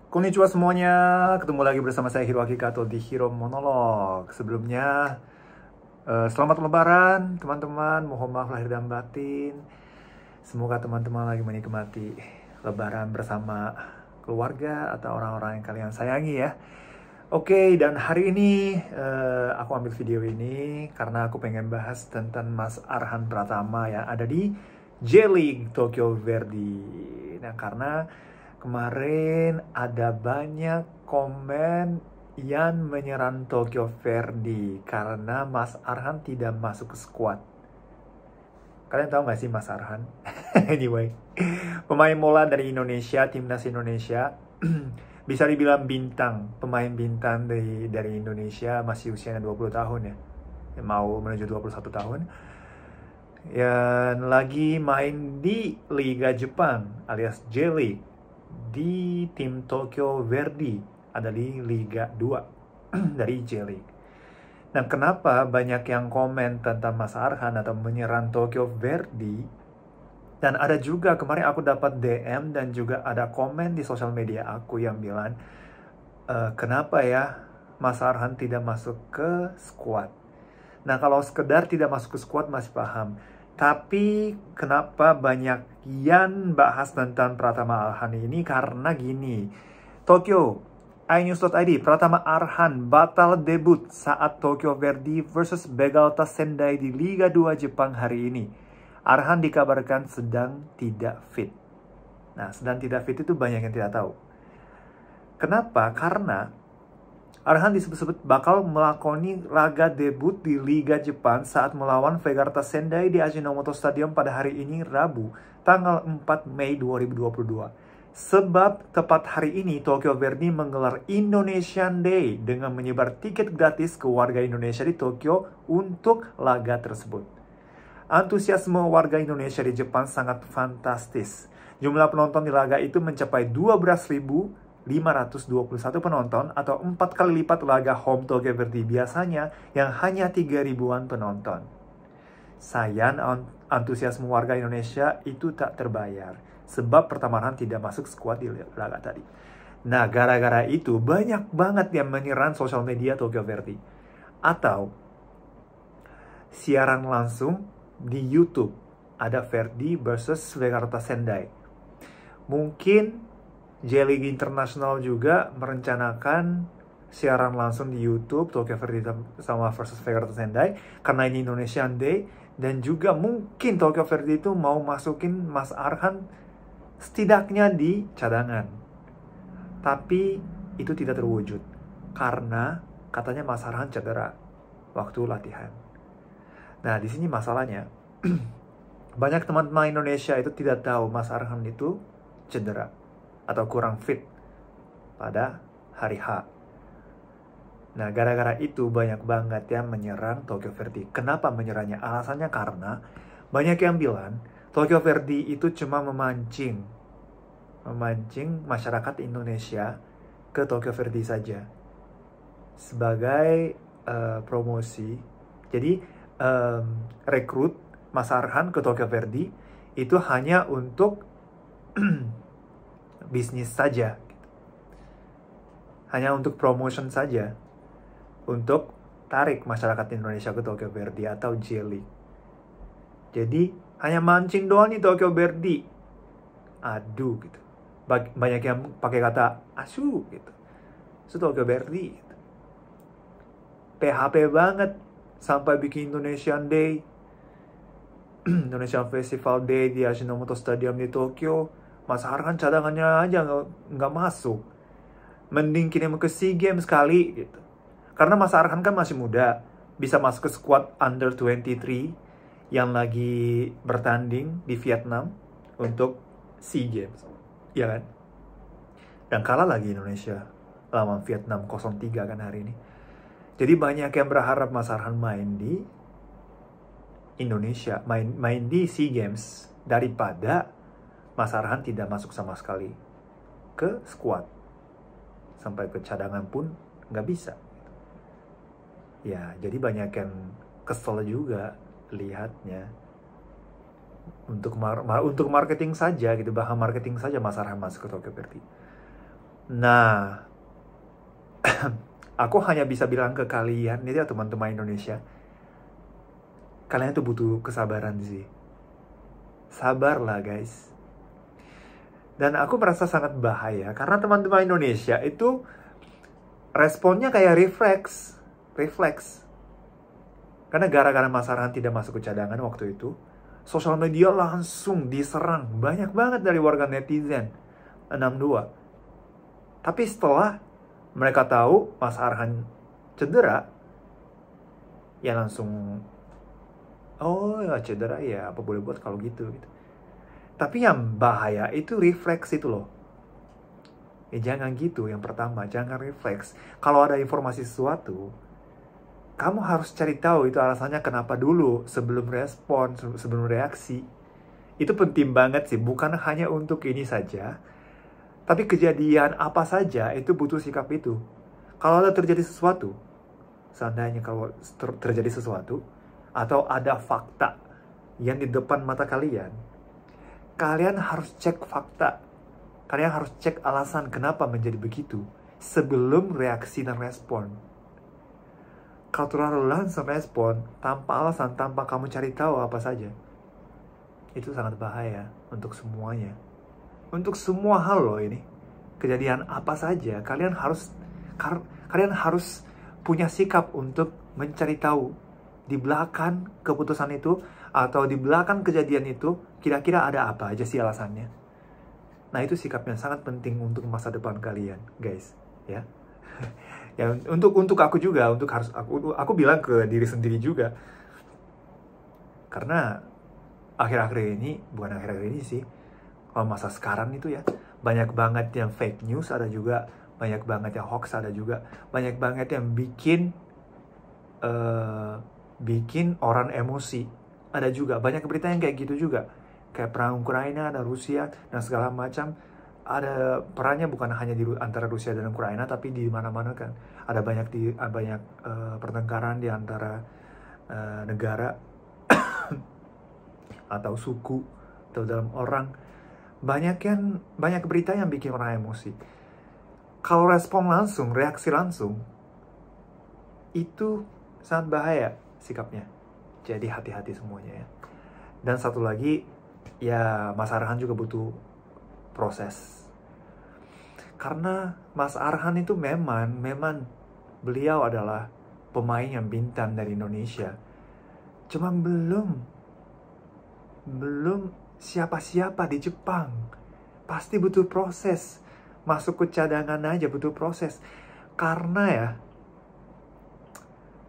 Konnichiwa semuanya, ketemu lagi bersama saya Hiroaki Kato di Hiro Monolog. Sebelumnya, selamat lebaran teman-teman, mohon maaf lahir dan batin. Semoga teman-teman lagi menikmati lebaran bersama keluarga atau orang-orang yang kalian sayangi ya. Oke, dan hari ini aku ambil video ini karena aku pengen bahas tentang Mas Arhan Pratama yang ada di J-League Tokyo Verdy. Nah, karena kemarin ada banyak komen yang menyerang Tokyo Verdy karena Mas Arhan tidak masuk ke squad. Kalian tahu nggak sih Mas Arhan? Anyway, pemain bola dari Indonesia, timnas Indonesia, bisa dibilang bintang, pemain bintang dari Indonesia, masih usianya 20 tahun ya. Mau menuju 21 tahun. Yang lagi main di Liga Jepang alias J-League di tim Tokyo Verdy, ada di Liga 2 dari J-League. Nah, kenapa banyak yang komen tentang Mas Arhan atau menyerang Tokyo Verdy? Dan ada juga kemarin aku dapat DM dan juga ada komen di sosial media aku yang bilang, kenapa ya Mas Arhan tidak masuk ke squad? Nah, kalau sekedar tidak masuk ke squad masih paham. Tapi kenapa banyak yang bahas tentang Pratama Arhan ini? Karena gini, Tokyo, iNews.id, Pratama Arhan batal debut saat Tokyo Verdy versus Vegalta Sendai di Liga 2 Jepang hari ini. Arhan dikabarkan sedang tidak fit. Nah, sedang tidak fit itu banyak yang tidak tahu. Kenapa? Karena Arhan disebut-sebut bakal melakoni laga debut di Liga Jepang saat melawan Vegalta Sendai di Ajinomoto Stadium pada hari ini Rabu, tanggal 4 Mei 2022. Sebab tepat hari ini Tokyo Verdy menggelar Indonesian Day dengan menyebar tiket gratis ke warga Indonesia di Tokyo untuk laga tersebut. Antusiasme warga Indonesia di Jepang sangat fantastis. Jumlah penonton di laga itu mencapai 12.521 penonton atau 4 kali lipat laga home Tokyo Verdy biasanya yang hanya 3 ribuan penonton. Sayang antusiasme warga Indonesia itu tak terbayar sebab pertamaran tidak masuk skuad di laga tadi. Nah, gara-gara itu banyak banget yang menyerang sosial media Tokyo Verdy atau siaran langsung di YouTube ada Verdy versus Vegalta Sendai. Mungkin J-League International juga merencanakan siaran langsung di YouTube Tokyo Verdy sama versus Vegalta Sendai karena ini Indonesian Day, dan juga mungkin Tokyo Verdy itu mau masukin Mas Arhan setidaknya di cadangan. Tapi itu tidak terwujud karena katanya Mas Arhan cedera waktu latihan. Nah, di sini masalahnya banyak teman-teman Indonesia itu tidak tahu Mas Arhan itu cedera atau kurang fit pada hari H. Nah, gara-gara itu banyak banget yang menyerang Tokyo Verdy. Kenapa menyerangnya? Alasannya karena banyak yang bilang Tokyo Verdy itu cuma memancing masyarakat Indonesia ke Tokyo Verdy saja sebagai promosi. Jadi rekrut Mas Arhan ke Tokyo Verdy itu hanya untuk bisnis saja, hanya untuk promotion saja, untuk tarik masyarakat Indonesia ke Tokyo Verdy atau J-League. Jadi hanya mancing doang nih Tokyo Verdy. Aduh gitu. Banyak yang pakai kata asu gitu. Itu Tokyo Verdy gitu. PHP banget sampai bikin Indonesian Day, Indonesian Festival Day di Ajinomoto Stadium di Tokyo. Mas Arhan cadangannya aja nggak masuk. Mending kirim ke SEA Games kali gitu. Karena Mas Arhan kan masih muda, bisa masuk ke squad under 23 yang lagi bertanding di Vietnam untuk SEA Games, ya kan? Dan kalah lagi Indonesia lawan Vietnam 0-3 kan hari ini. Jadi banyak yang berharap Mas Arhan main di Indonesia, main di SEA Games daripada Mas Arhan tidak masuk sama sekali ke squad. Sampai ke cadangan pun nggak bisa. Ya, jadi banyak yang kesel juga lihatnya. Untuk marketing saja gitu, bahan marketing saja Mas Arhan masuk ke Tokyo Verdy. Nah, aku hanya bisa bilang ke kalian, ini ya teman-teman Indonesia, kalian tuh butuh kesabaran sih. Sabarlah guys. Dan aku merasa sangat bahaya, karena teman-teman Indonesia itu responnya kayak refleks. Karena gara-gara Mas Arhan tidak masuk ke cadangan waktu itu, sosial media langsung diserang. Banyak banget dari warga netizen. 62. Tapi setelah mereka tahu Mas Arhan cedera, ya langsung, oh ya cedera ya, apa boleh buat kalau gitu. Tapi yang bahaya itu refleks itu loh. Jangan gitu, yang pertama, jangan refleks. Kalau ada informasi sesuatu, kamu harus cari tahu itu alasannya kenapa dulu, sebelum respon, sebelum reaksi. Itu penting banget sih, bukan hanya untuk ini saja, tapi kejadian apa saja itu butuh sikap itu. Kalau ada terjadi sesuatu, seandainya kalau terjadi sesuatu, atau ada fakta yang di depan mata kalian, kalian harus cek fakta. Kalian harus cek alasan kenapa menjadi begitu sebelum reaksi dan respon. Kalau terlalu langsung respon, tanpa alasan, tanpa kamu cari tahu apa saja, itu sangat bahaya untuk semuanya. Untuk semua hal loh ini. Kejadian apa saja, kalian harus punya sikap untuk mencari tahu di belakang keputusan itu, atau di belakang kejadian itu, kira-kira ada apa aja sih alasannya. Nah, itu sikap yang sangat penting untuk masa depan kalian, guys, ya. Ya, untuk aku juga, aku bilang ke diri sendiri juga. Karena bukan akhir-akhir ini sih, kalau masa sekarang itu ya, banyak banget yang fake news ada juga, banyak banget yang hoax ada juga, banyak banget yang bikin orang emosi ada juga, banyak berita yang kayak gitu juga. Kayak perang Ukraina, ada Rusia, dan segala macam. Ada perannya bukan hanya antara Rusia dan Ukraina, tapi di mana-mana kan. Ada banyak pertengkaran di antara negara atau suku atau dalam orang. Banyak berita yang bikin orang emosi. Kalau respon langsung, reaksi langsung, itu sangat bahaya sikapnya. Jadi hati-hati semuanya ya. Dan satu lagi, ya Mas Arhan juga butuh proses. Karena Mas Arhan itu memang beliau adalah pemain yang bintang dari Indonesia. Cuma belum siapa-siapa di Jepang. Pasti butuh proses. Masuk ke cadangan aja butuh proses. Karena ya,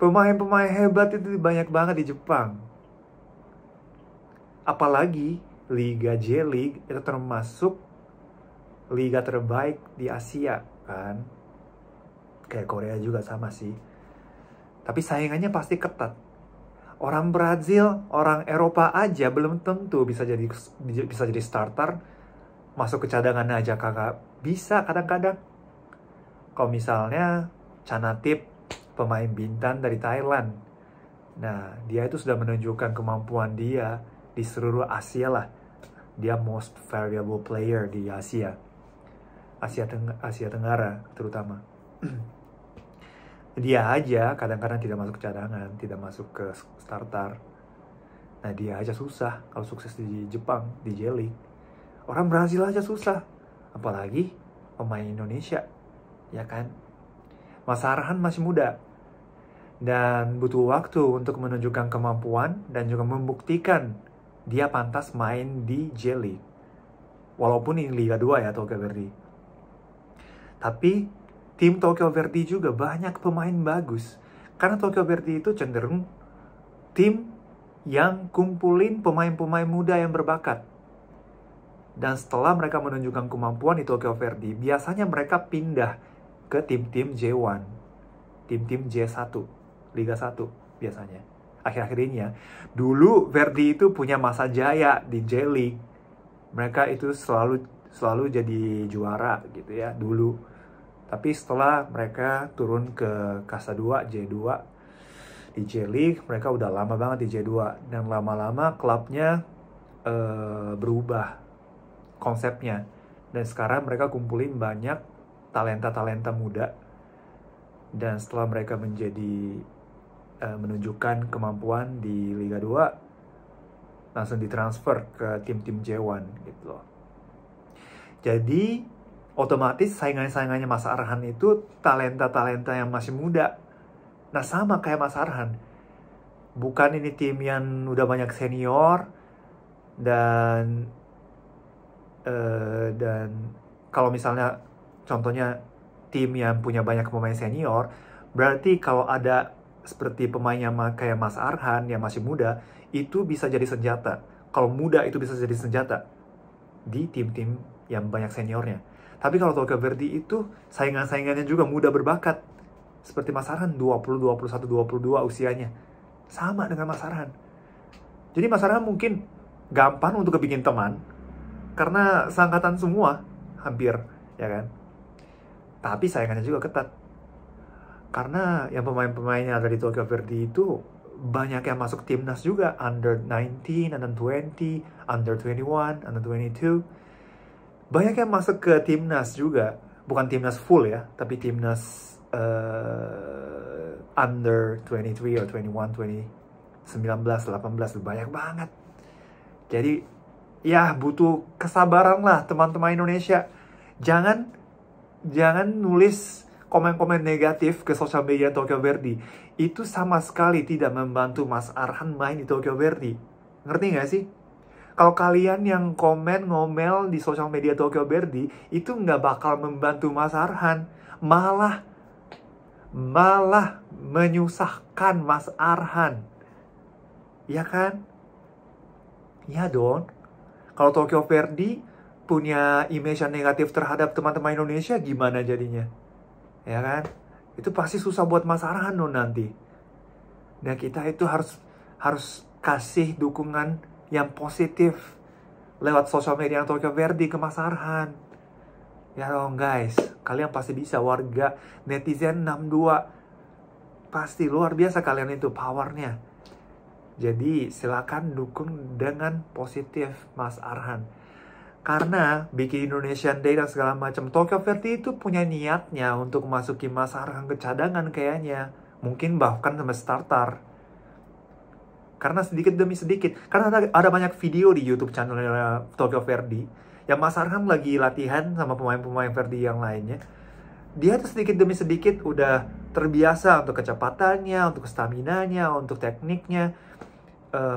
pemain-pemain hebat itu banyak banget di Jepang. Apalagi Liga J-League itu termasuk liga terbaik di Asia kan. Kayak Korea juga sama sih. Tapi saingannya pasti ketat. Orang Brazil, orang Eropa aja belum tentu bisa jadi starter. Masuk ke cadangan aja kagak bisa kadang-kadang. Kalau misalnya Chanatip, pemain bintang dari Thailand. Nah, dia itu sudah menunjukkan kemampuan dia di seluruh Asia lah. Dia most valuable player di Asia Tenggara terutama. Dia aja kadang-kadang tidak masuk cadangan, tidak masuk ke starter. Nah, dia aja susah kalau sukses di Jepang, di J-League. Orang Brazil aja susah, apalagi pemain Indonesia, ya kan? Mas Arhan masih muda dan butuh waktu untuk menunjukkan kemampuan dan juga membuktikan dia pantas main di J-League. Walaupun ini Liga 2 ya, Tokyo Verdy. Tapi tim Tokyo Verdy juga banyak pemain bagus. Karena Tokyo Verdy itu cenderung tim yang kumpulin pemain-pemain muda yang berbakat. Dan setelah mereka menunjukkan kemampuan di Tokyo Verdy, biasanya mereka pindah ke tim-tim J1, tim-tim J1, Liga 1 biasanya. Akhir-akhir ini ya. Dulu Verdy itu punya masa jaya di J-League. Mereka itu selalu jadi juara gitu ya dulu. Tapi setelah mereka turun ke Kasta 2, J2 di J-League, mereka udah lama banget di J2 dan lama-lama klubnya berubah konsepnya. Dan sekarang mereka kumpulin banyak talenta-talenta muda, dan setelah mereka menunjukkan kemampuan di Liga 2, langsung ditransfer ke tim-tim J1 gitu loh. Jadi otomatis saingannya Mas Arhan itu talenta-talenta yang masih muda. Nah, sama kayak Mas Arhan, bukan ini tim yang udah banyak senior, dan kalau misalnya contohnya tim yang punya banyak pemain senior, berarti kalau ada seperti pemainnya kayak Mas Arhan yang masih muda, itu bisa jadi senjata. Kalau muda itu bisa jadi senjata di tim-tim yang banyak seniornya. Tapi kalau Tokyo Verdy itu saingan-saingannya juga muda berbakat. Seperti Mas Arhan, 20, 21, 22 usianya. Sama dengan Mas Arhan. Jadi Mas Arhan mungkin gampang untuk kebikin teman, karena seangkatan semua, hampir, ya kan? Tapi saingannya juga ketat. Karena yang pemain-pemainnya ada di Tokyo Verdy itu banyak yang masuk timnas juga, under 19, under 20, under 21, under 22. Banyak yang masuk ke timnas juga, bukan timnas full ya, tapi timnas under 23 or 21, 20, 19, 18, banyak banget. Jadi ya butuh kesabaran lah teman-teman Indonesia. Jangan nulis komen-komen negatif ke sosial media Tokyo Verdy. Itu sama sekali tidak membantu Mas Arhan main di Tokyo Verdy. Ngerti nggak sih? Kalau kalian yang komen ngomel di sosial media Tokyo Verdy, itu nggak bakal membantu Mas Arhan. Malah menyusahkan Mas Arhan. Ya kan? Ya dong. Kalau Tokyo Verdy punya image yang negatif terhadap teman-teman Indonesia, gimana jadinya? Ya kan? Itu pasti susah buat Mas Arhan dong nanti. Nah, kita itu harus kasih dukungan yang positif lewat sosial media Tokyo Verdy ke Mas Arhan. Ya dong guys, kalian pasti bisa, warga netizen 62. Pasti luar biasa kalian itu powernya. Jadi silakan dukung dengan positif Mas Arhan. Karena bikin Indonesian Day dan segala macam, Tokyo Verdy itu punya niatnya untuk masukin Mas Arhan ke cadangan kayaknya. Mungkin bahkan sama starter. Karena sedikit demi sedikit. Karena ada banyak video di YouTube channelnya Tokyo Verdy yang Mas Arhan lagi latihan sama pemain-pemain Verdy yang lainnya. Dia tuh sedikit demi sedikit udah terbiasa untuk kecepatannya, untuk staminanya, untuk tekniknya.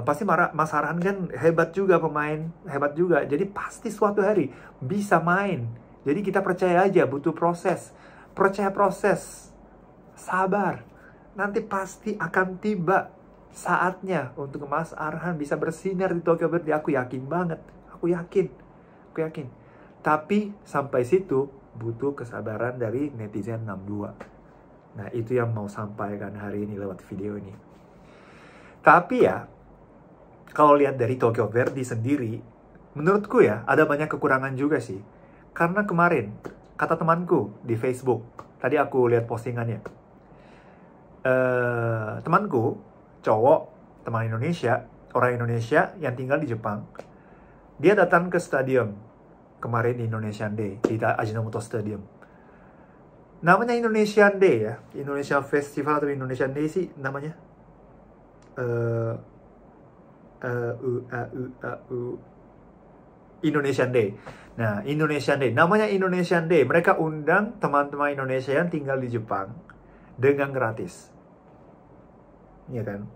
Pasti Mas Arhan kan hebat juga, pemain hebat juga. Jadi pasti suatu hari bisa main. Jadi kita percaya aja, butuh proses. Percaya proses. Sabar. Nanti pasti akan tiba saatnya untuk Mas Arhan bisa bersinar di Tokyo Verdy. Aku yakin banget. Aku yakin. Tapi sampai situ butuh kesabaran dari netizen 62. Nah, itu yang mau sampaikan hari ini lewat video ini. Tapi ya, kalau lihat dari Tokyo Verdy sendiri, menurutku ya, ada banyak kekurangan juga sih. Karena kemarin, kata temanku di Facebook, tadi aku lihat postingannya. Temanku, cowok, teman Indonesia, orang Indonesia yang tinggal di Jepang, dia datang ke stadium kemarin di Indonesian Day, di Ajinomoto Stadium. Namanya Indonesian Day ya, Indonesia Festival atau Indonesian Day sih namanya. Indonesian Day. Nah, Indonesian Day. Namanya Indonesian Day. Mereka undang teman-teman Indonesia yang tinggal di Jepang dengan gratis. Iya kan?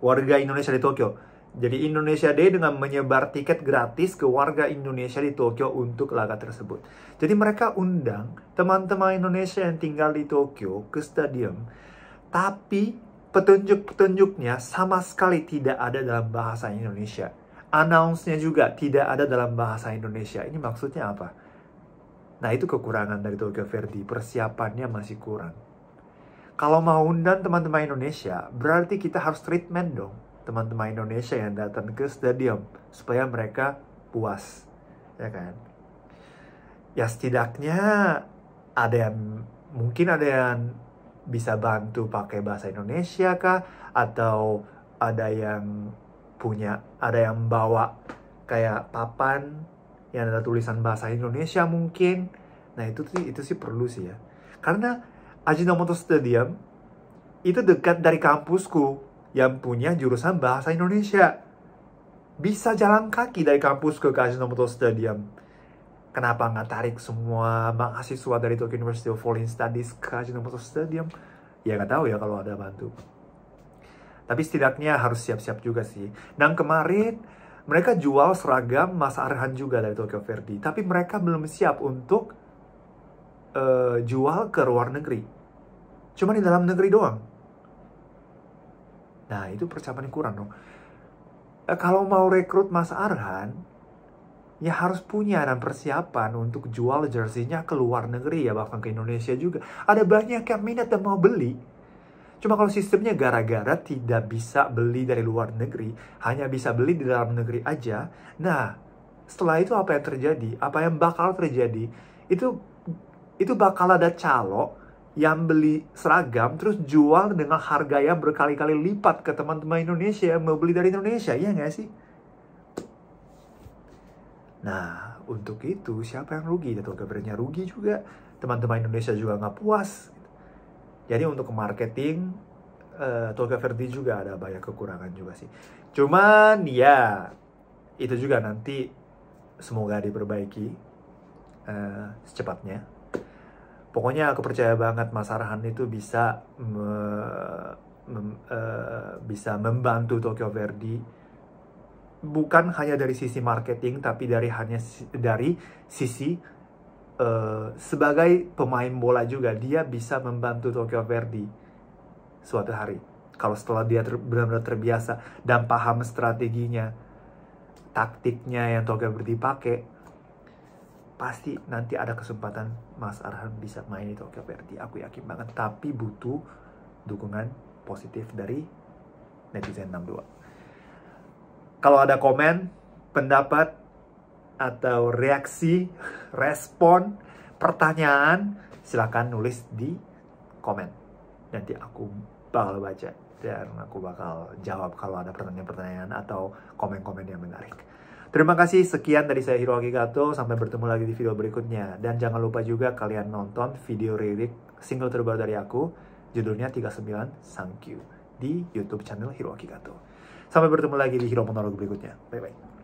Warga Indonesia di Tokyo. Jadi Indonesia Day dengan menyebar tiket gratis ke warga Indonesia di Tokyo untuk laga tersebut. Jadi mereka undang teman-teman Indonesia yang tinggal di Tokyo ke stadium. Tapi petunjuk-petunjuknya sama sekali tidak ada dalam bahasa Indonesia. Announce-nya juga tidak ada dalam bahasa Indonesia. Ini maksudnya apa? Nah, itu kekurangan dari Tokyo Verdy. Persiapannya masih kurang. Kalau mau undang teman-teman Indonesia, berarti kita harus treatment dong teman-teman Indonesia yang datang ke stadium supaya mereka puas, ya kan? Ya setidaknya mungkin ada yang bisa bantu pakai bahasa Indonesia kah, atau ada yang bawa kayak papan yang ada tulisan bahasa Indonesia mungkin. Nah itu sih perlu sih ya. Karena Ajinomoto Stadium itu dekat dari kampusku yang punya jurusan bahasa Indonesia. Bisa jalan kaki dari kampus ke Ajinomoto Stadium. Kenapa nggak tarik semua mahasiswa dari Tokyo University of Foreign Studies ke Ajinomoto Stadium? Ya nggak tahu ya kalau ada bantu. Tapi setidaknya harus siap-siap juga sih. Dan kemarin mereka jual seragam Mas Arhan juga dari Tokyo Verde. Tapi mereka belum siap untuk jual ke luar negeri. Cuma di dalam negeri doang. Nah, itu persiapan kurang dong. Kalau mau rekrut Mas Arhan, ya harus punya dan persiapan untuk jual jersey-nya ke luar negeri ya, bahkan ke Indonesia juga. Ada banyak yang minat dan mau beli. Cuma kalau sistemnya gara-gara tidak bisa beli dari luar negeri, hanya bisa beli di dalam negeri aja. Nah, setelah itu apa yang terjadi? Apa yang bakal terjadi? Itu bakal ada calo yang beli seragam terus jual dengan harga yang berkali-kali lipat ke teman-teman Indonesia yang mau beli dari Indonesia, iya nggak sih? Nah, untuk itu siapa yang rugi? Atau kabarnya rugi juga. Teman-teman Indonesia juga nggak puas. Jadi untuk marketing, Tokyo Verde juga ada banyak kekurangan juga sih. Cuman ya, itu juga nanti semoga diperbaiki secepatnya. Pokoknya aku percaya banget Mas Arhan itu bisa bisa membantu Tokyo Verde. Bukan hanya dari sisi marketing, tapi dari sisi sebagai pemain bola juga dia bisa membantu Tokyo Verde suatu hari. Kalau setelah dia benar-benar terbiasa dan paham strateginya, taktiknya yang Tokyo Verde pakai, pasti nanti ada kesempatan Mas Arhan bisa main di Tokyo Verde. Aku yakin banget. Tapi butuh dukungan positif dari netizen 62. Kalau ada komen, pendapat, atau reaksi, respon, pertanyaan, silakan nulis di komen. Nanti aku bakal baca dan aku bakal jawab kalau ada pertanyaan-pertanyaan atau komen-komen yang menarik. Terima kasih, sekian dari saya Hiroaki Kato. Sampai bertemu lagi di video berikutnya. Dan jangan lupa juga kalian nonton video lirik single terbaru dari aku, judulnya 39 Thank You, di YouTube channel Hiroaki Kato. Sampai bertemu lagi di Hiro Monolog berikutnya. Bye-bye.